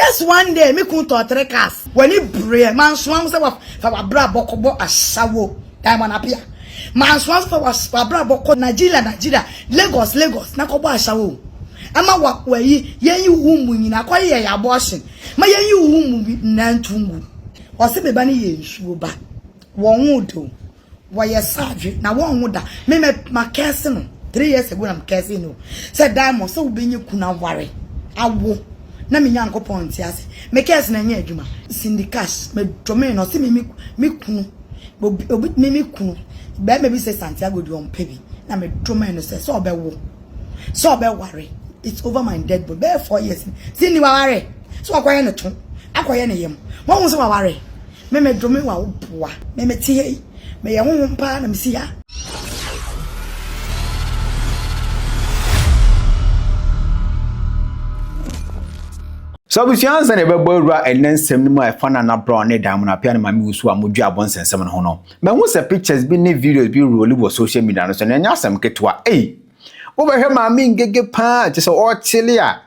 Just one day, me kun to 3 cars. When he pray, man swam say for bra bokobo asawo. Diamond appear. Man swam for bra boko Nigeria. Lagos na kobo asawo. Ama wa we ye humu nyina kwa ye ya abortion. Ma ye humu nantungu. Wose be ba ni ye nsuo ba. Won wodo. Wa ye save na won woda. Me makese no. 3 years ago I'm cursing no. Said Diamond so be nyi kuna ware. Awo. Na me nyankopon ti ase. Me curse na nya adwuma. Syndicash me dome no se me kunu. Obi me kunu. Ba me bi say Santiago do on pebi. Na me dome no say so obewo. So obeware. It's over my dead body. Be 4 years. See ni ware. So akoye ne to. Akoye ne yem. Won so ware. Me dome wa oboa. Me tie. Me ye honhom pa na me si ya. So busians and ebebora enensem ni ma fana na brown ne dam na pia na Maame Owusua modua abonsensem no ho no. Me hu se pictures bi ne videos bi roll wo social media no so na nya asem ketwa. Wo be hwe Maame ngege pa je so o chile a.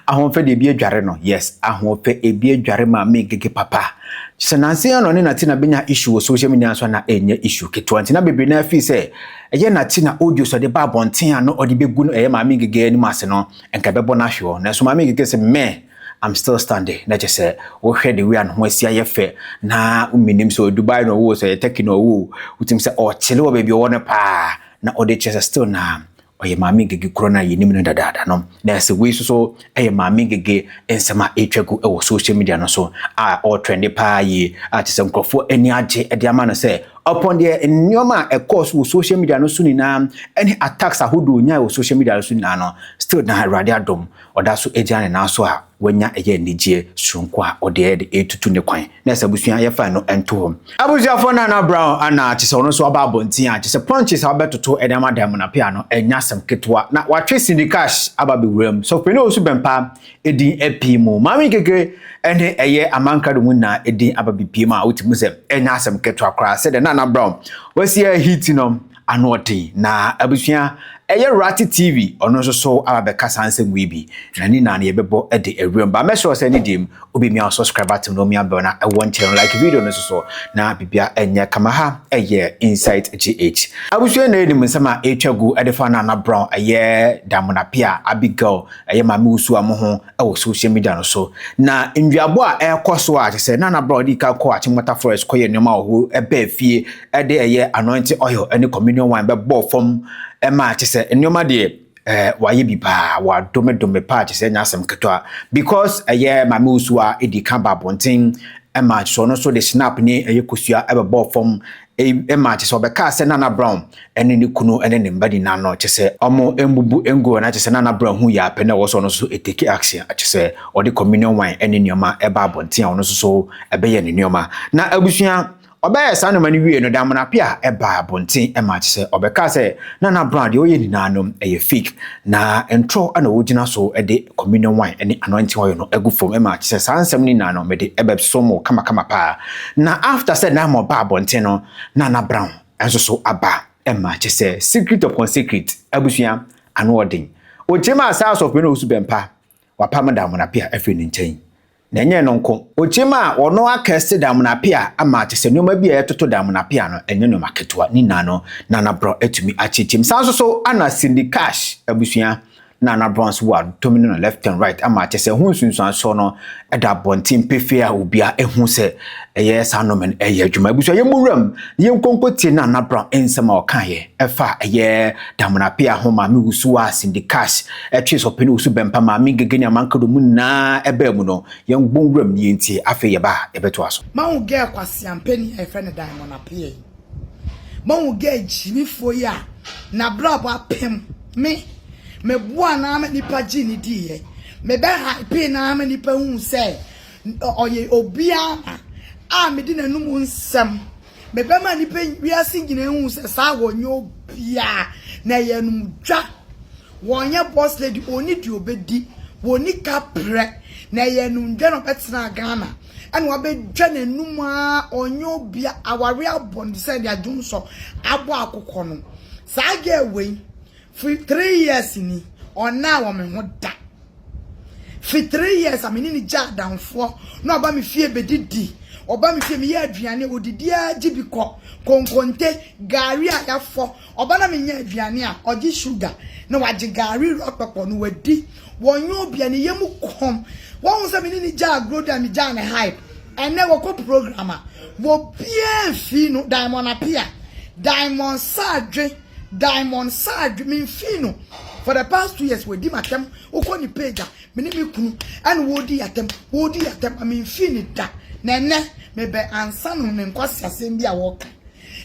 Ahonfe de bi adware no. Yes, ahonfe e bi adware Maame ngege papa. Se nanse no ne nati na benya issue wo social media so na enya issue ketwa nti na bebe na fi se eye nati na audio so de ba bonten ano odi begu no eye Maame ngege ni mase no enka bebo na hwe na so Maame ngege se me I'm still standing na je se wo hwe de we an ho asia ye fe na uminim so Dubai no wo so ye take no wo utim se o chile wo baby wo ne pa na odi chese still na oye Maame ngege corona yenim no dada no na se we so eye Maame ngege ensema etwagu e wo social media no so a all trend pa yi a tse nkrofo ani age e de ama no se upon the nyoma e course wo social media no so ni na any attacks ahodo nya wo social media no so ni na no still na radio adom oda so ejiane na so a wanya eye nigye sunko a ode de etutu ne kwan na sabusua ye fa no ento hom abusua fo na brown ana tse no so aba abontin a tse punches abetoto e de madam na pia no enya sam ketwa na watwe syndicash aba be wram so pe no Owusu Bempah edin epi mu Maame ngege ene eye amanka do mu na edin aba be pie ma utimu se enya sam ketwa kra se de na brown wasi a hit no anoti na abusua eye Rati TV ono so ababeka sansem wibi na ni na ye bebo e de ewrem ba me sure say ni dim obi mi subscribe to no mi abel na e won channel like video no so na bibia enye kama ha eye Insight GH abusua na edim nsema etwagu e de fa na brown eye damuna pia Abigail eye Maame Owusua mo ho e wo social media no so na ndwiabo a e koso a say na brown di ka ko a chimota forest ko ye nyoma ho e ba fie e de eye anointing oil any communion wine be bo from Emma chese enyoma de waye bi pa wa dome pa chese nyasem ketwa because Maame Owusua edika babontin Emma so no so the snap ni Kosua ebebo from Emma chese obeka se Nana Brown ene ni kunu ene ne mbadi na no chese omo embubu engo na chese Nana Brown hu ya pe na wo so no so etake action chese odi communion wine ene nyoma eba bontin ono so ebe ye ne nyoma na abusua Obe sa no mani wie no da mona pia e ba bontin e ma chese obeka se Nana brand o ye ni nanom e ye fake na entro ana wogina so e de communion wine ene anointing oil no egu fom e ma chese sansem ni nanom me de e be so mo kama pa na after said na mo ba bontin no Nana Brown enso so aba e ma chese secret upon secret abusua ano odin o chema sa of Owusu Bempah wa pa ma da mona pia efe ni nchen na enye no nko ochima ono akese dam na pia ama chese nyoma bia etoto dam na pia no enye no maketwa ni nano Nana Brown etumi achichim sanso so ana syndicash abusua Nana Brown's word domino left and right ama chese hu sunsun so no eda bontin pefia obia ehu se eye sanomen eye adwuma abusua ye muram ye nkonkoti Nana Brown ensema okaye efa eye damna pia ho Maame Owusua syndicash etwe so pe Owusu Bempah Maame ngege amankado mu na eba mu no ye ngbonwuram ni enti afa ye ba ebeto aso ma hu ge kwasiampeni e friend Diamond na pia ma hu ge jimifo ya na brabo apem me bua na ama nipa gini diye me be hype na ama nipa hu se oye obia a me di nanum nsem me be ma nipa wiase gina hu se sa wonyo bia na ye num dwa wonye boss lady oni di obedi woni kapre na ye num dwa no betina Ghana and wa be dwa nanum a onyo bia aware abon se dia junso abo akokọ no sa ge we for 3 years ni on now me ho da For 3 years, I mean, in the jar down for no about me fear bedidi. Oba me fear me aduane odidia jibiko konkonte gari aya fo oba na me nya aduane a oji sugar na waje gari rotopo no wadi wonyo bia ne yemu kom won se me ni ja grow da me ja ne hype ene wo ko programmer wo bia fi no diamond apia diamond sadwe me fi no for the past 2 years we di matem uko ni page me ni me kunu and wo di atem I mean fi ni da nene me be ansa no ne nkwasi asem bia wo ka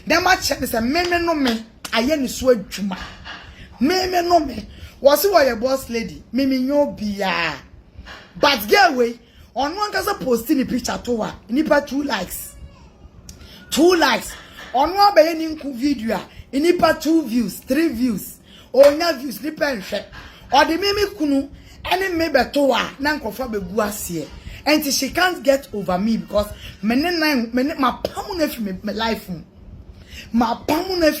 dem a check say me no me aye ni so adwuma me no me was wo your boss lady me nyo bia but girl we on one kasa post ni picture to wa nipa 2 likes on one be ni nku video a nipa 2 views 3 views onya views nipa nhwe o de me kunu ene me beto wa na nkofa be gu ase and she can't get over me because my pamu na fi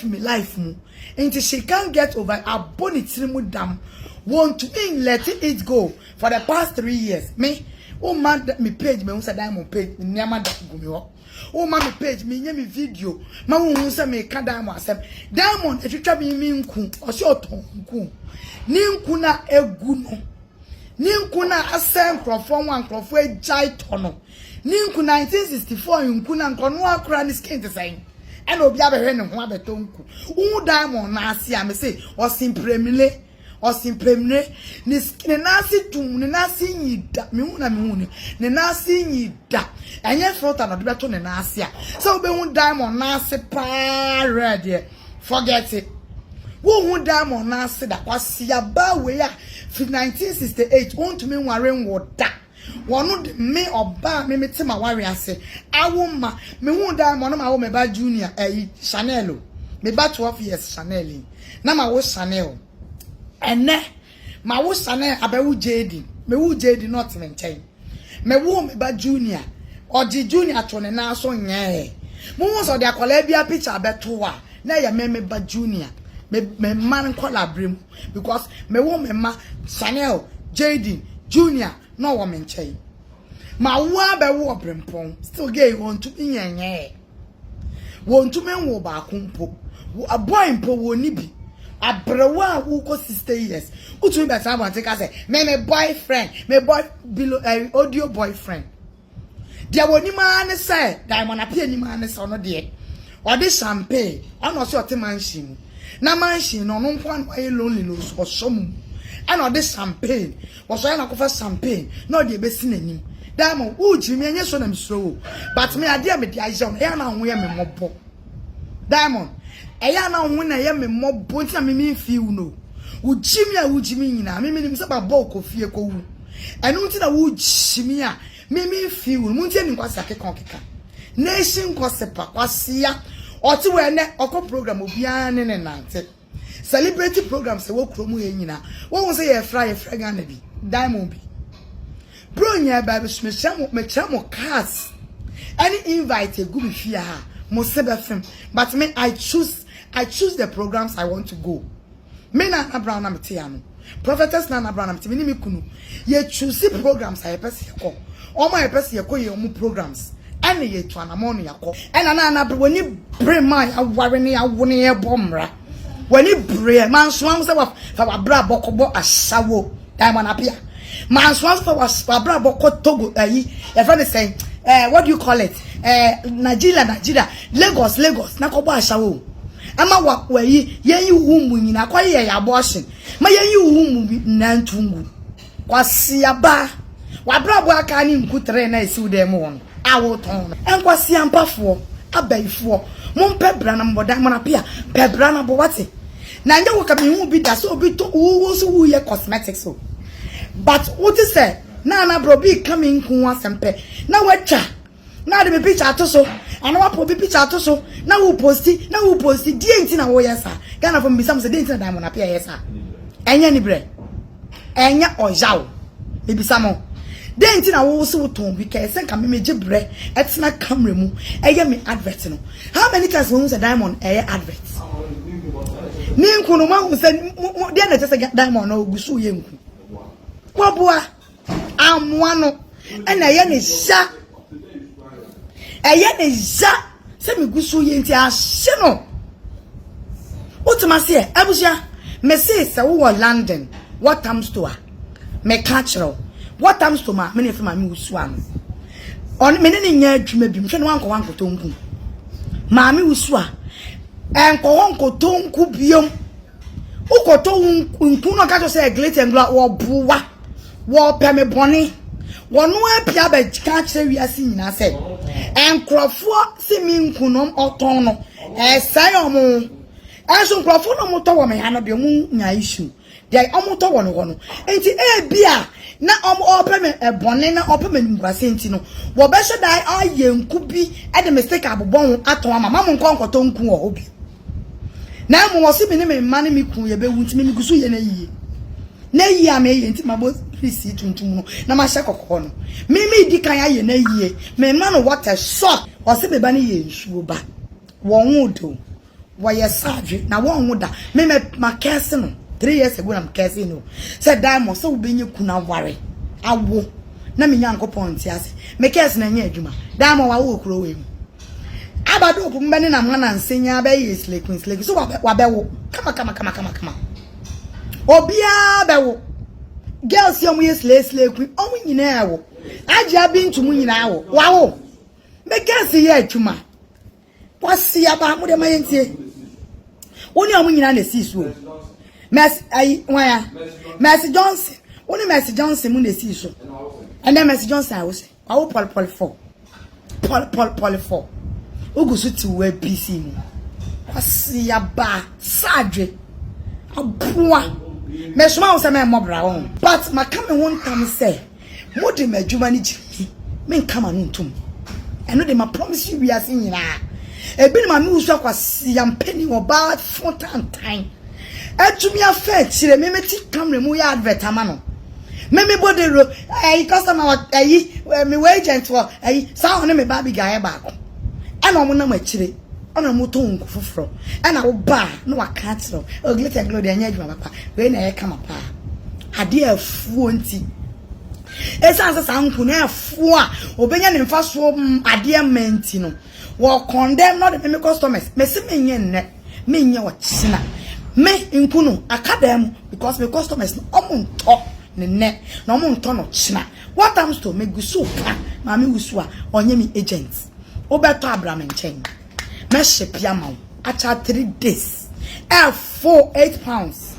my life mu and she can't get over abonitirimu dam want to let it go for the past 3 years me oh man me page me unsa diamond page me nyama da go me ho oh man me page me nya me video ma unsa me ka diamond asem diamond etwetwa me nku o se oton nku ni nku na egu no Ninku na asem crofon wan crofo ejai tono. Ninku 1964 nku na nkono akra ni skin te sen. Ena obi abehwe ne ho abeto nku. Wu diamond na ase a me say osimpremile ni skin na ase tum ni na ase nyida. Me hu ni. Ne na ase nyida. Enye filter no de beto ne na ase a. So obi hu diamond na ase pa red. Forget it. Wu diamond na ase da kwase aba we a 1968 won't me worrying water. One of me oba me tema worry ase. Awoma me hu diamond ma wo me ba junior Chanel. Me ba 12 years Chanel. Na ma wo Chanel. Ene ma wo Chanel abewu JD. Me wu JD not me nchen. Me wo me ba junior. Oji junior to ne na so nye. Mu wo so de akola bia picture abeto wa. Na ya me ba junior. Me man collaborate because me wo me ma Chanel JD Junior no wo me nchei ma wa be wo brempon still gay want to nyenye want to men wo ba kumpo a boy mpo wo ni bi abrewa wo ko 60 years utu be sa ban take say me boyfriend me boy below audio boyfriend dia woni ma ne say diamond apia ni ma ne so no de o de champagne ana so te mansion na mansion no no nkwan why lonely no so som ana de champagne was so na kofa champagne no de be sinanim diamond uji me enye so na msro but me ade me de aje no ya na ho ye me mobo diamond eya na ho na ye me mobo ntia me feel no uji me nyina me nim se ba ball fie ko wu enu nti na uji me a me feel mu ntia ni kwasa keka nation kwsepa kwasia oti we ne oko program obia ne nante celebrity program se wo kromu ye nyina wo say ye fra Ghana bi diamond bi bro nya ba be me chamo cars any invite go be fia ha mo sebe fem but me I choose the programs I want to go me na Abraham na mete ya no prophetess na Abraham na mete me kunu ye choose programs I pese ye ko o ma ye pese ye ko ye mu programs ene ye to anamon yakọ ena na woni bre man aware ne awone ye bomra woni bre man so am se wa fa bra bokobo asawo diamond apia man so am fa bra bokọ Togo e fa say what do you call it Nigeria Lagos na kobo asawo ama wa yi yen wu mu nyina kwa ye ya abortion ma yen wu mu na ntungu kwasi aba wa bra bo aka ni nkutre na esi dem won awoton enkwasi ampafo abaifo mompe brana mboda manapia pe brana bo wate na nje wo ka me hu bi da so obi to wo so wo ye cosmetics so but what is say na bro bi coming ku asempe na wacha na de me picture to so ana wa po bi picture to so na wo posti die nti na wo yesa Ghana from bisam se die nti na diamond apia yesa enya ni bre enya ojaw e bisamo den ti na wo so ton bi ka esen ka me mejebre etina camera mu eye me advert no how many times we say diamond eye advert ni nku no ma hu say de na tese diamond na ogusu ye nku boboa amwano ena ye ne sha eye ne sha se me gusu ye nti ahye no utima se abusia me say se wo London what comes to her me catchero what comes to ma me ne fe ma me Owusua no on me ne nya adwuma bi mhwe no wanko tonku Maame Owusua enko tonku biom ukoto nku no ka to say glate ngla wo buwa wo peme boni wono apia ba ka kire wiase nyina se enkrofo se mi nku no oton no sai omo enso nkrofo no moto wo me ha no de mu nya issue de omoto wo no enti bia na opeme boni na opeme nbrase enti no wo be hye dai aye nku bi e de mistake abobon aton ama mam nkonkoto nku wo obi na mo wo se me ne me mane me ku ye be wunti me gusu ye na yie ame ye enti mabo prisi tuntum no na ma hye kokko no me di kan aye na yie me ma no what a shock wo se be ba ne ye nsuo ba wo hudo wo ye sadwe na wo huda me ma kese no 3 years ago na kese no said diamond so be nye kuna ware awo na me nyankopon ti ase me kese na nya adwuma diamond wa wo kuro we abado opu mbene na mwana nsenya be ye slake so wa be wo kama obia be wo girls yo mu ye slake omu nyina wo aja bi ntumu nyina wo wa wo me kese ye adwuma wasi aba mu de mayentie woni omu nyina na si so Mercy Mercy Johnson. Only Mercy Johnson mun esi so. And then Mercy Johnson I was say, "Awo Paul 4. Paul 4. Ogusu ti we PC mu. Kwasi aba sadwe. Abua. Me soma wo say me mobra won. But makame won tam say, "Mo de madwuma ni ji. Me nka ma no ntum." Eno de ma promise you we are seeing na. Ebi ni ma me Owusua kwasi am penny oba fontan time. Atumi afa chire me meti camera mu ya advert amano me bodero customer me agent for sa one me ba bi guy ba ko ana omo na ma chire ona mo to nku foforo ana wo ba na wa catro o glitter glory anya adwuma papa we na ye kama pa ade afuo nti esanse sa nku na afuo a obenya ne mfa so ade menti no wo condemn not the me customers me se me nye nne me nye wo china me nkunu academy because my customers no omonto ne ne na omonto no china what comes to me gusu pa Maame Owusua onye mi agent obeto Abraham nchen me ship ya ma acha 3 days 8 pounds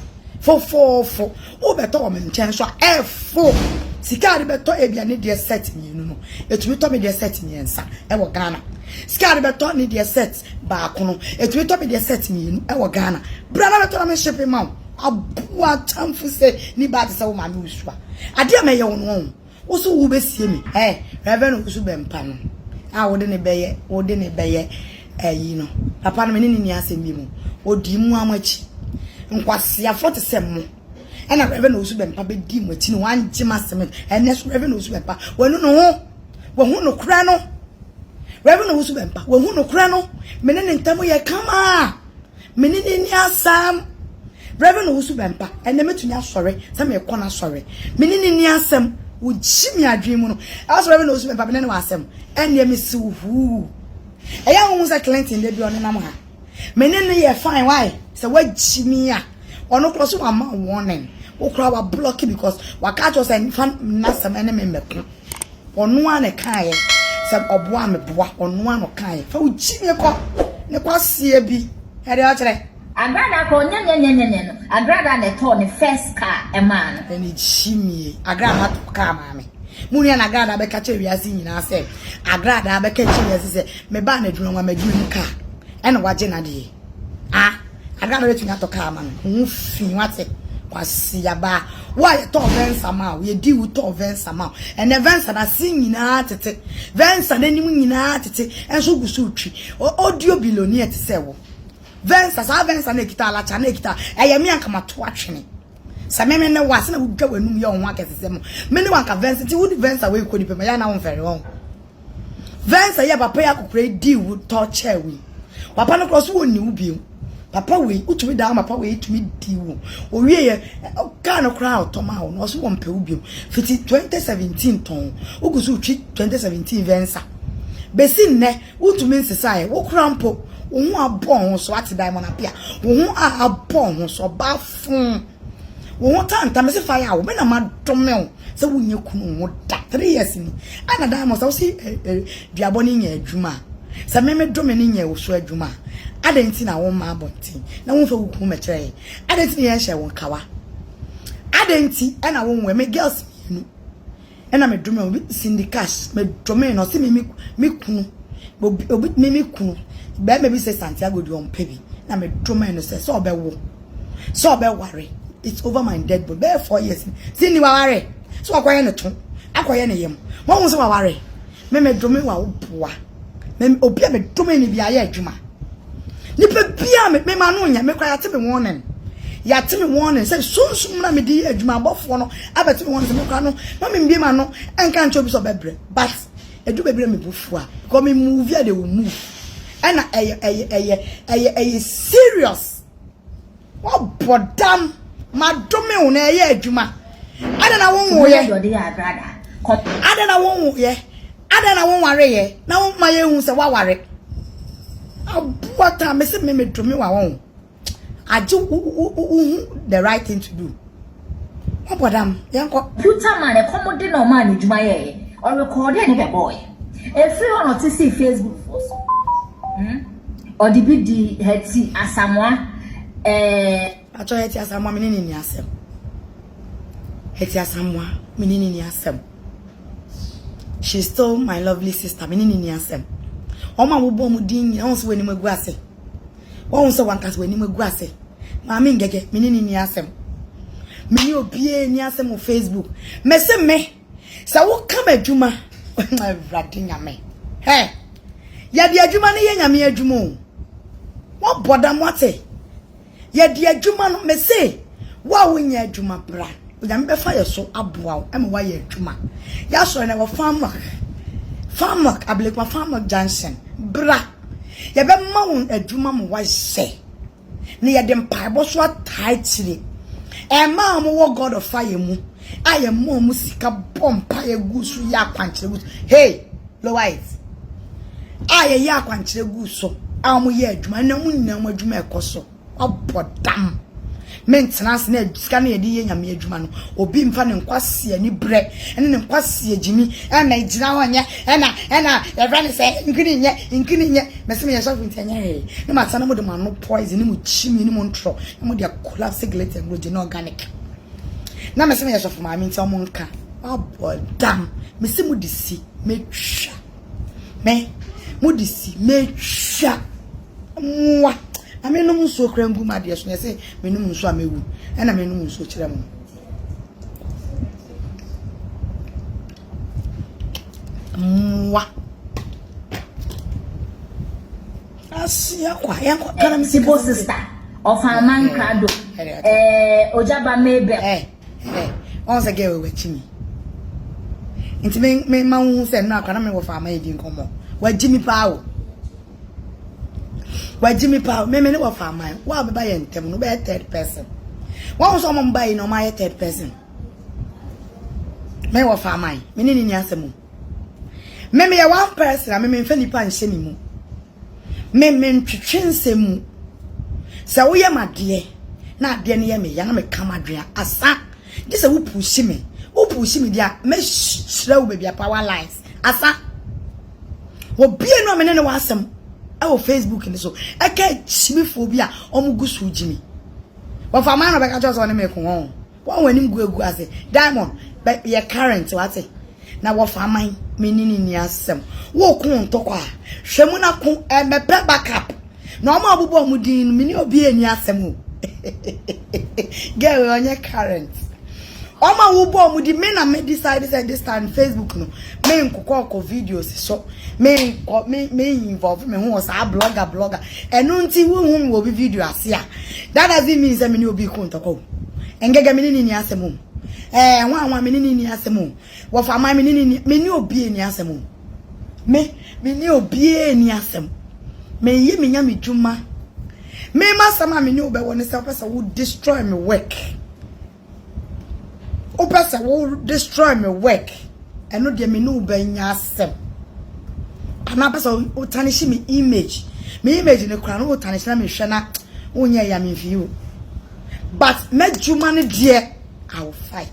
4 obeto o me nchen so 4 sika de beto ebiane de set mi no etumi to me de set mi ensa e wo Ghana sika beto ni de set ba kono etumi to me de set mi e wo Ghana bra na beto na me ship ma abua tamfu se ni ba te se wo Maame Owusua ade a me ye wo no wo so wo be sie mi Reverend Owusu Bempah no a wo de ne beye ayi no papa no me ni asem bi mu odi mu amachi nkwase afrote sem ena Reverend Owusu Bempah be di mu ati no wanje masem ene so Reverend Owusu Bempah wonu no wo hu no kra no Reverend Owusu Bempah wo hu no kra no me ne ntamu ye kama me ni asam Reverend Owusu Bempah ene metuni asore se me kona asore me ni asam wo jimi adwemu no asore Reverend Owusu Bempah me ne wasem ene me si hu eya hu se Clinton de bi ono nam ha me ne ye fine why se wa jimi a ono close wa ma warning wo kra wa block because wa catch us and fan na sem ene me meko ono a ne kan se oboa me boa ono a no kan fa wo jimi ko ne kwasie bi e de o kire agrada ko nyenyenyenyenye no agrada ne to ne first car e man eni jimi agrada to car maame muni na agrada be ka che wiase nyina se agrada be ka che wiase se me ba na dwuma ma dwuma car e na waje na de agrada be tunya to car man hu fi wate kwasi yaba wa ye to vensa ma we di wu to vensa ma and vensa na sin nyina tete vensa na nim nyina tete enso gusu twi audio billionaire te se wo vensa sa vensa na kita ala cha na kita eyemi anka mato atwene sa me ne wase na wudwa wanum ye onwa kesese mo me ne wanka vensa ti wudi vensa we kodi pema ya na won fere won vensa ye papa ya kokore di wu to che we papa no cross woni wu bi papa we utumi da papa we itumi diwo owie ye ka no kra otoma wo no so wo mpe ubiem fiti 2017 ton ugusu twi 2017 vensa besi nne utumi nsesa ye wo krampo wo hu abon ho so ati diamond apia wo hu abon ho so ba fun wo hu tanta me se fa ya wo me na madome wo se wo nye kunu wo da 3 years ni ana diamond so si duaboni nya adwuma se me dome ni nya wo so adwuma adenti na wo ma abonti na wo fa wuku mekere adenti na ye won kawa adenti na wo nwe me girls nu na me dome obi syndicate me dome no se me kunu obi me kunu be me bi se Santiago di on pebi na me dome no se so obewo so obeware it's over my dead body be 4 years si ni waware so akoye ne to akoye ne yem mo hu se waware me dome wa wo boa me obi me dome ni bia ye adwuma nipa bia me ma no nya me kwa yate me warning yate me warning say sunsum na me di adwuma abofo no abete me warning me kwa no ma me mbie ma no enka ncho bi so bebre but edu bebre me bufua because me move here they will move and eye serious what bodam ma do me una eye adwuma ada na won wo ye ada na won wo ye ada na won ware ye na won ma ye hu se wa ware what time is me to me wa I do the right thing to do. What madam yanko computer man e commode no man adwuma ye or record any the boy e free on to see Facebook post or the big di heti asamwa acho heti asamwa me ni asem heti asamwa me ni asem she's still my lovely sister me ni asem Oma wo bom din nyina won se wani magu ase won se wankas wani magu ase Maame ngege menini ni asem meni obie ni asem o Facebook me se me sa wo kama adwuma my brother nyame he ya di adwuma ne ye nyame adwuma o wo boda mote ya di adwuma no me se wa wo nya adwuma bra nyame be fa ye so aboa o em wa ye adwuma ya so na wo farmer ablekwa farmer Johnson bra ya be ma won adwuma mo wa se ne ya dem paibo so ataitire e ma mo wo God of fire mu aye mo mu sika bompa ya gusu ya kwanchire gusu hey low white aye ya kwanchire gusu amu ye adwuma na mu nyina mu adwuma ekoso obodam maintenance na sika na yedi ye nyame adwuma no obi mfa ne nkwase ani bre ene ne nkwase agimi na igina honya ena everyone say nkini nye meseme ye sofu ntanya he ne matana mo de mano poison ne mo chimi ne mo ntro ne mo de collapse gluten gluten organic na meseme ye sofu maame nti omo nka abodam mesemu disi metwa me modisi metwa mwa amenum nso krangu made so ne menum nso amewu na menum nso kire mo mwa asia kwa yanko kana msibo sister of a man krado ojaba mebe once again we chimi nti me ma hu se na kana me wo fa ma edi nkomo wa jimi paawo wajimi pa me ne wa fa man wa be ba ye ntem no be third person wa so mo mba no ma ye third person me wa fa man me ni asemu me ye one person me mfa nipa nhyɛ ni mu me ntwetwe nsemu sa wo ye made na ade ne ye me ya na me kama dwea asa de se wo pushi me dia me shira wo be bia power lines asa wo bie no me ne wa asem awo Facebook ni so aka chimifo bi a omugusu jimi wa fa man no be ka cho so ne me ko won won wani mgu ase diamond be ye current wate na wo fa man menini ni asem wo ko ntokwa hwemu na ko me pe backup na o ma obubo mu din meni obi eni asem o girl onye current o ma wo bo mu di me na me decide say this time Facebook no me nkokọ videos so me involve me who was a blogger enu nti wo hu wo bi video ase a that doesn't mean say me ni obi ko ntoko engege me ni asem nwa me ni asem wo fa ma me ni obi ni asem me ni obi ni asem me ye me nya me dwuma Me masama me new be won say person will destroy me work. O person will destroy me work. And no de me no be nya asem. Ana person o tarnish me image. Me image in the crown o tarnish na me hwe na onya ya me view. But me juma ne dear I will fight.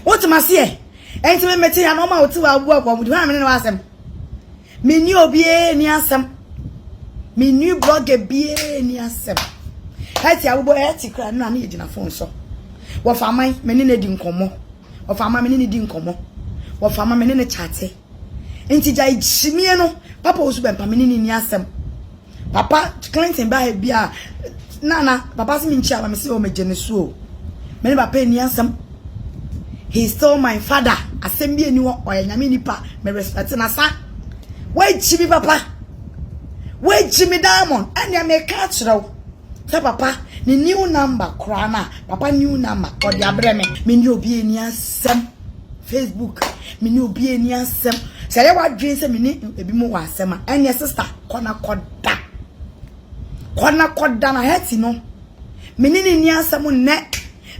What am I say? Enti me meti ya no ma oti wa abu abu mu ha me no asem. Me ni obi ni asem. Me new blogger bie ni asem. Hati abubo eti kra no na yegina phone so. Wo faman me ne di nkomo. Wo faman me ne di nkomo. Wo faman me ne chate. Enti jai chimie no papa Owusu Bempah me ne ni asem. Papa Clinton ba he bia Naana papa si me nchi aba me se o me genesuo. Me ne papa ni asem. He stole my father. Asem bi eni wo oyanyame nipa me respect na sa. Why Jimmy papa? Why Jimmy Diamond? And ya me catch raw. Say papa, ni new number krana. Papa new number or the abreme. Me ni obi eni asem. Facebook. Me ni obi eni asem. Say what dream say me ni ebi mo wa asem. And your sister kona koda. Kona koda na heti no. Me ni asem ne.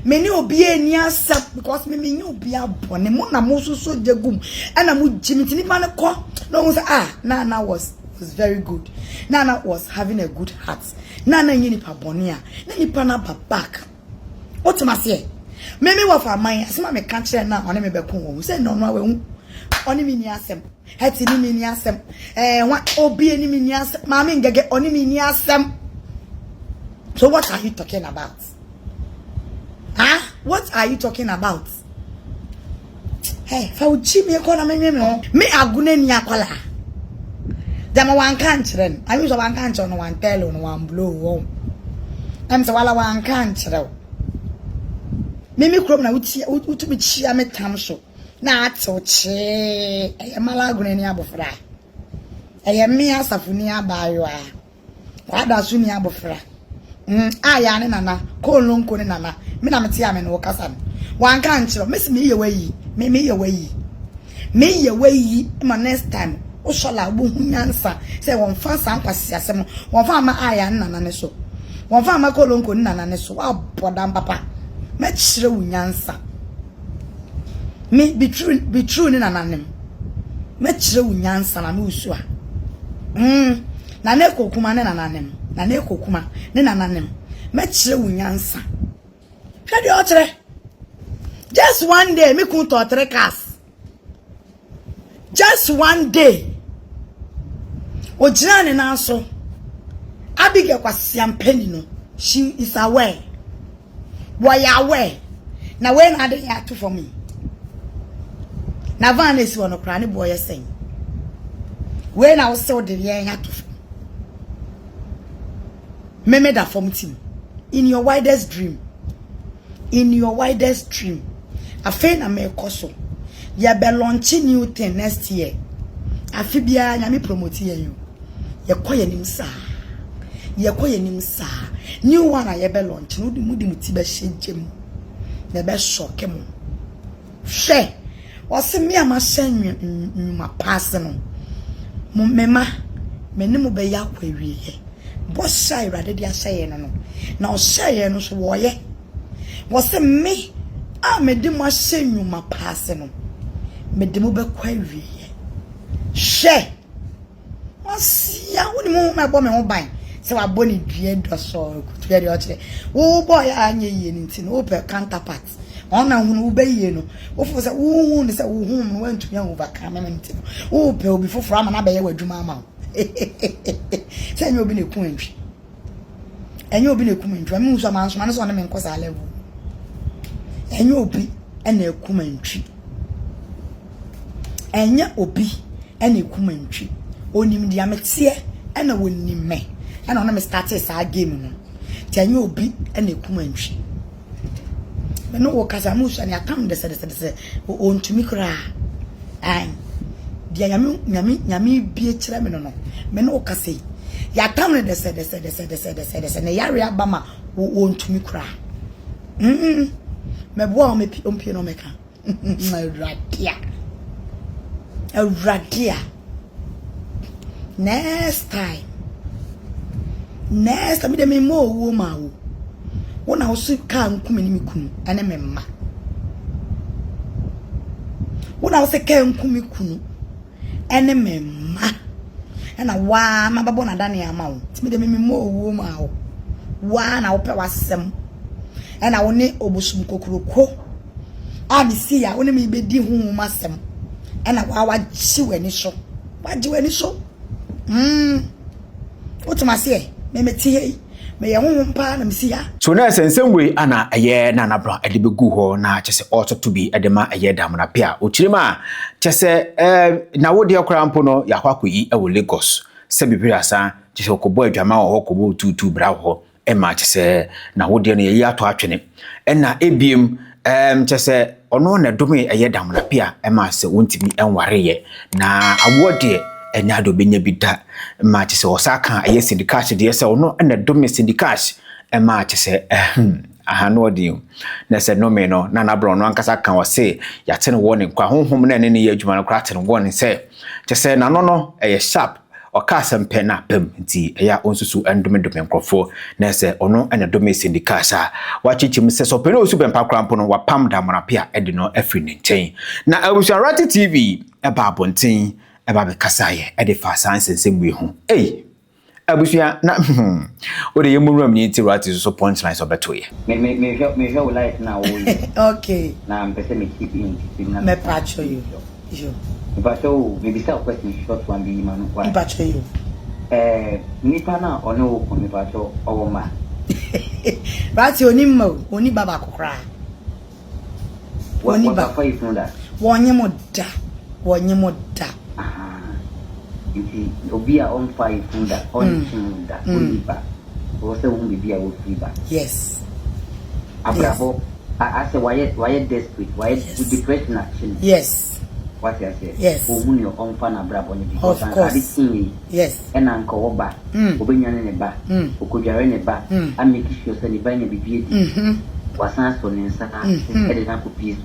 Me ni obi eni asem because me ni obi abone mo na mo so jegum. And na mo Jimmy tinipa ne ko. No one say Naana was very good. Naana was having a good heart. Naana yini pa bonia. Na nipa na ba back. What am I say? Me wa fa man asema me kan kire na one me be kun wo. Say no no we oni mi ni asem. Heti ni mi ni asem. Wa obi ni mi ni asem. Maame ngege oni mi ni asem. So what are you talking about? Huh? What are you talking about? Hey, fa uchi me ko na me agune ni akola. Dama wan kan chire. I use wan kan chire no wan tell no wan blow wo. Am se wala wan kan chire. Me krom na utu me chia me tam so. Na atoche. E mala agune ni abofra. E me asafu ni abayo a. Wada su ni abofra. Aya ne nana, ko lonko ne nana. Me na meti ame no kasa no. Wan kan chire. Me se me ye wayi. Me ye wayi ma next time o shola bu hunyansa say won fa san kwase asem won fa ma aya nana ne so won fa ma kolonko nana ne so wa bodam papa me kire hunyansa me be true ni nana nem me kire hunyansa na me usua na ne kokuma ne nana nem na ne kokuma ne nana nem me kire hunyansa hwe de o kire. Just one day, me kun to 3 cars. Just one day. Ojirane na so. Abige kwasiampeni no. She is aware. Boy aware. Na when ade ya to for me. Na van esi wono kra ne boy sen. When I was so de ya to. Meme da form team. In your widest dream. In your widest dream. Afen na me koso ya be launch new thing next year afi bia nya me promote ye ye koye nim sa new one na ye be launch no di muti be hyegem na be shock mu hwe wose me ama hye nwuma pass no mo mema me ne mo be ya kwawie ye bo sha irade dia hye no na o hye no so wo ye wose me me de mo hye nwuma pass no me de mo be kwawie hye osia woni mo me bo me ho ban se wa bo ni due do so kutu de o kire wo boy anye ye ni nti no pe counterpart ona hunu be ye no wo fo se wo hu ni se wo hu no wantumi an overcome me nti no wo pe obi foforo ama na be ye wadwuma ama se enye obi na ku antwi enye obi na ku antwi me nso ma nso ma so na me nkosa level enye obi ena ekuma ntwi enye obi ena ekuma ntwi onim dia metie ena wonim me ena ona me start sa game no ti enye obi ena ekuma ntwi me no wo kasa mu so na atam de se o ntumi kra ai dia nyame bie kire me no me no kasa ya tam de se na yare abama wo ntumi kra me boa me ompie no meka radia next time next me de me mo wo ma wo wona wo so ka nkumi ni me kunu ene me mma wona wo se ka nkumi kunu ene me mma ena wa ma babo na dane ama wo me de me mo wo ma wo wa na wo pe wasem ena wo ne obusum kokroko a me si ya wo ne me bedi hu masem ena wa ji wani so waji wani so otumase me tie me ye honhom pa na me si ya so na sensem we ana aye na nabra ade begu ho na kyese auto to be ade ma aye dam na pia okirima kyese na wodi akra mpo no ya kwakoyi e wo Lagos se bibiri asa kyese okobo adwama ho kobo tutu bra ho e ma kyese na wodi no ye ato atwene na ebiem kyese ono na domi aye dam na pia e ma se wontimi enware ye na awode enya do benya bida ma kyese osaka aye syndicate de se ono na domi syndicate e ma kyese ahano odi na se no me no na bro no ankasa kan wo se ya tene wo ne kwa honhom na ne ye adwuma no kra tene wo ne se kyese na no eye sharp okasem pe na pem nti eya onsusu endomedome nkrofo na se ono na dome syndicate wachichim se so pe Owusu Bempah krampo no wapam da monapia edi no afri ne nchen na Owusua TV eba abonten eba be kasaye edi fa sansense bue ho Owusua na o de yemuram ni nti Rati so point line so beto ye me show light na wo okay na mpese me keep in na me patch you but oh maybe start question short one be man kwa patch you nipa na ono ko me patch owo ma Rati oni baba kokra oni ba fa ifunda wonye moda nti obi a on fa ifunda on chimunda oni ba o se won bibia wo free ba yes abrabo I say why desperate why depression action yes what I say yes o your own fan abrabo ni because I did yes and anko oba obenyane ne ba okodware ne ba am make sure say ne ba nya bibie di wasan so ne nsa na e de na ko peace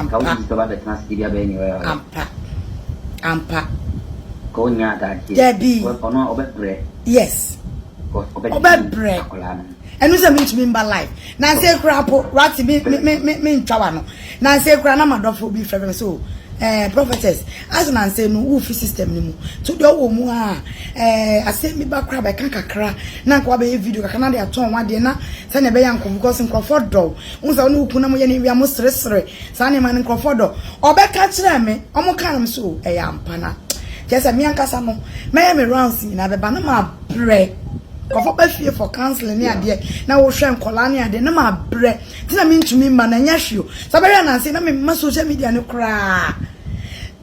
ka wo di so ba betna sibia ba ni wa ampa ko nya da je debi ono obebre yes obebre enu se me ntumi mba life na se kra po Rati me ntwawa no na se kra na madofo bi frɛ so prophetess as na say no wo fi system ni mu to do wo mu ase mi ba kra ba kan kakra na kwa ba video kakra na de aton wa de na se na be yanko because nkrofo do unsa no ku na mo ye ne wi mo sresre sa ne man nkrofo do obeka kire me omo kan am so ampa na just me ankasa no me rounds na be ba na ma bre kofo ba fie for counseling ni ade na wo hwe nkola ni ade na ma bre ti na me ntumi ma na nya hwio so ba na say na me ma social media no kra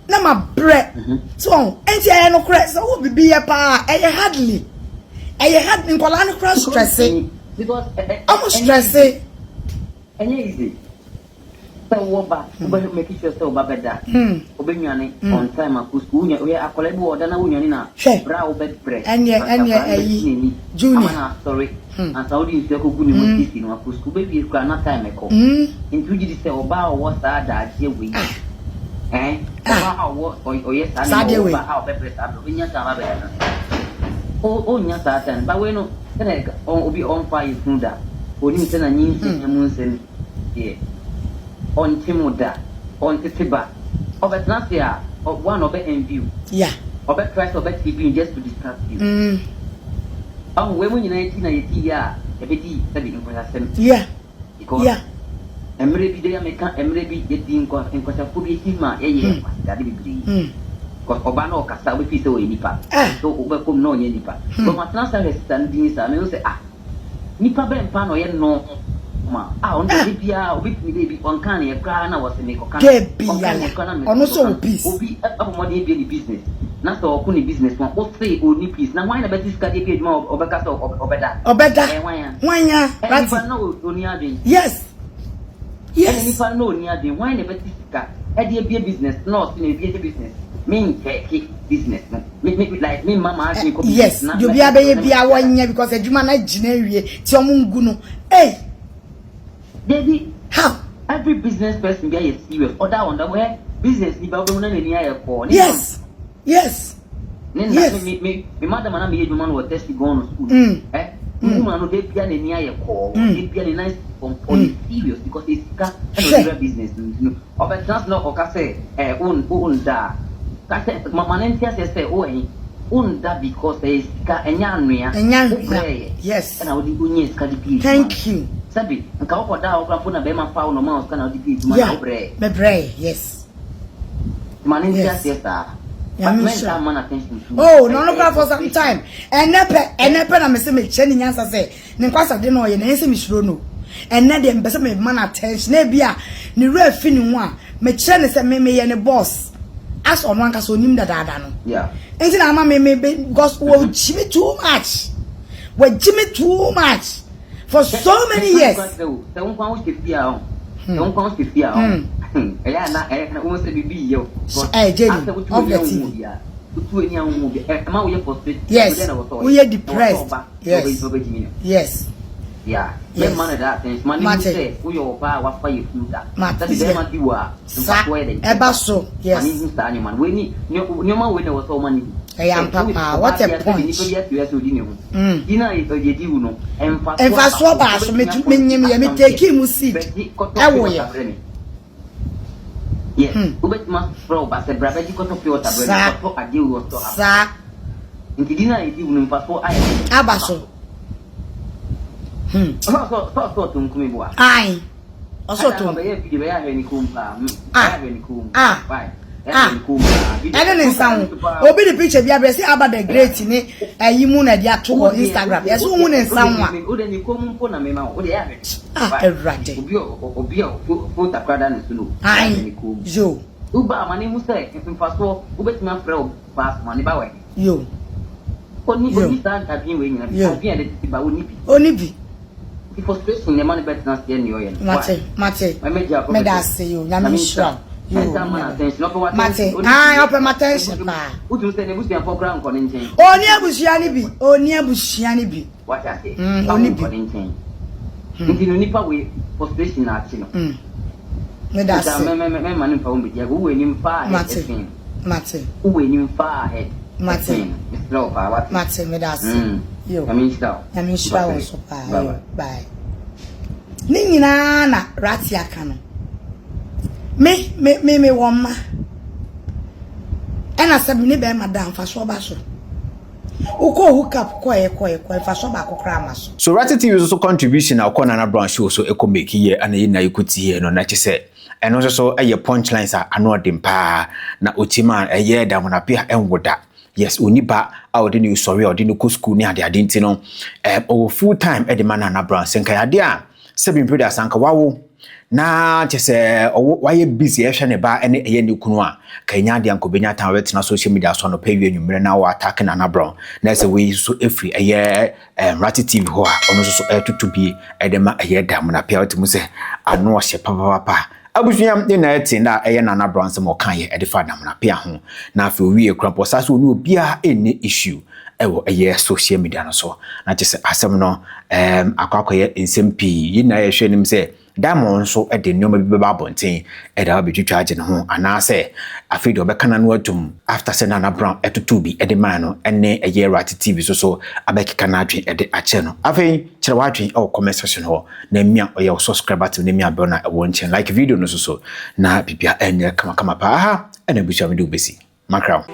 na ma bre so enti aye no kra so wo bibi ye pa aye hardly nkola no kra stress because I'm stressed easy so wo ba obe make sure say oba beda obe nyane on time akusku nya we akola bi oda na wo nyane na bra obe bre ayi junior sorry and saudi is ko guni mo tisi no akusku be bi kwa na time ko into ji say oba wo sa da je we oba wo oye sa no oba ha obe bre sa obe nya sa ba be o nya sa tan ba we no kana obi on fire funda oni se na nyin se nyamu se on timuda on titiba obetnasia one obe envy yeah obe try to obe TV just to distract you we mun nyina yiti na yiti ya ebedi sabi information yeah because emre bi de ameka emre bi yiti nkwata fobi hima eye kwata bibiri because oba na okasa we fi se we nipa so obe kom na onye nipa but matnasa resistant din sa me say nipa Bempah no ye no on the bia obi bi on kan e kra na was me ko kan ono so peace obi abomode bi ni business na so oku ni business one o say o ni peace na why na betis ka dey page ma obeka so obeda wanya Rati no oni adin yes any fan no oni adin why na betis ka e dey be business no so na be business me take business no me like me mama ask me ko yes you bia be bia wanya because adwuma na gina wie ti omungu no Baby, how every business person get serious. Or that one, that way business ni ba na ni aye ko. Yes. Me madam na me you man wo test go on school. woman no dey bia na ni aye call dey bia na nice on serious because it's ka business no obetrans no oka say on da ka say mama nentia say unda because ka enya anua yes na odi onye ska di thank you sabi nka okoda okra na be ma fa no ma ska na odi pi ma na obre me bre yes manentia siesta oh no for some time enepe na me say me che ni nyansa say ne nkwasa de no ye na say me suro no enne de mbese me man attention na bia ne ra fi ni ho a me che ne say me ye ne boss as on one kaso nim dada no yeah enti na ama me because we jimmy too much for so many years se un kwa o se fia na o se bibi yo Jenny of the TV tu eni an wo ma wo ye frustrated yes we are depressed yes yeah me man that things man say we your ba wa fa ye futa that is them be wa eba so yes ani hu sa man we ni nyoma we na wo so man I am papa what a point dina ye di no emfa so ba so me nyem ye me take mu seed e wo ye yeah ubet ma pro ba se bra be di ko to pure ta bre ko ade wo to sa nti dina ye di no mfa so aba so so tunkumi bua ai oso to be ye video ya he ni kumpa ene ne nsan obi the picture bia bre say about the great ni ayimu na dia to Instagram yes wo ne nsan wa o de ni kompo na me ma o de ya he everyday obi o ta kwada ne sunu ai yo uba amane mu say mfa so obetima frɛ o pass mane ba we yo oni stand abi we nyina abi ene ti ba oni bi the frustration the man better not stay near you mate me da say you nyame sure you mate open my attention pa utu say nebusia for ground ko nchen oni abusia ni bi what I say oni bi nti no nipa we frustration na ati no me da say me man mfa wo bidia wo eni mfa mate wo eni mfa ahead mate slow pa what mate me da say yo I mean stop so pa bye ni nyina na rati aka no me woma ena sabi ni be madam fa so ba so uko hook up ko fa so ba kokra ma so so Rati TV so contribution na ko Naana Brown show so eko make here ana yi na ikuti here no na che se eno so eye punchlines a ano dem pa na otima eye da mona pia enwoda yes oniba a odi ni sorry odi ni ko school ni ade nti no o full time e de Naana Brown senka ade a sebi mpeda sanka wawo na chese waye busy ehwe ne ba ene eye ne kunu a kanya ade anko benya tan wetina social media so no pewie nwumre na wa attack Naana Brown na se we so efri eye Rati TV ho a ono so tutubi e de ma eye da mona pia otimu se ano ohye papa abusuam de na eti na eye Naana Brown se mo kan ye e de fa da mona pia ho na afi owie krampo sa so no bia eni issue ewo eye social media no so na chese asem no akwakoye nsmp yi na ye hwenim se Diamond so de nyoma bi beba bonten e da be twitwa age ne ho anase afi de obekana no atum after se Naana Brown etutu bi e de man no ene eye Rati TV so abekeka na adwen e de ache no afi kire wa adwen e comment section ho na mia oye subscribe button na mia be na e won chen like video no so na bibia enye kama pa ha ene bucha me do besi makra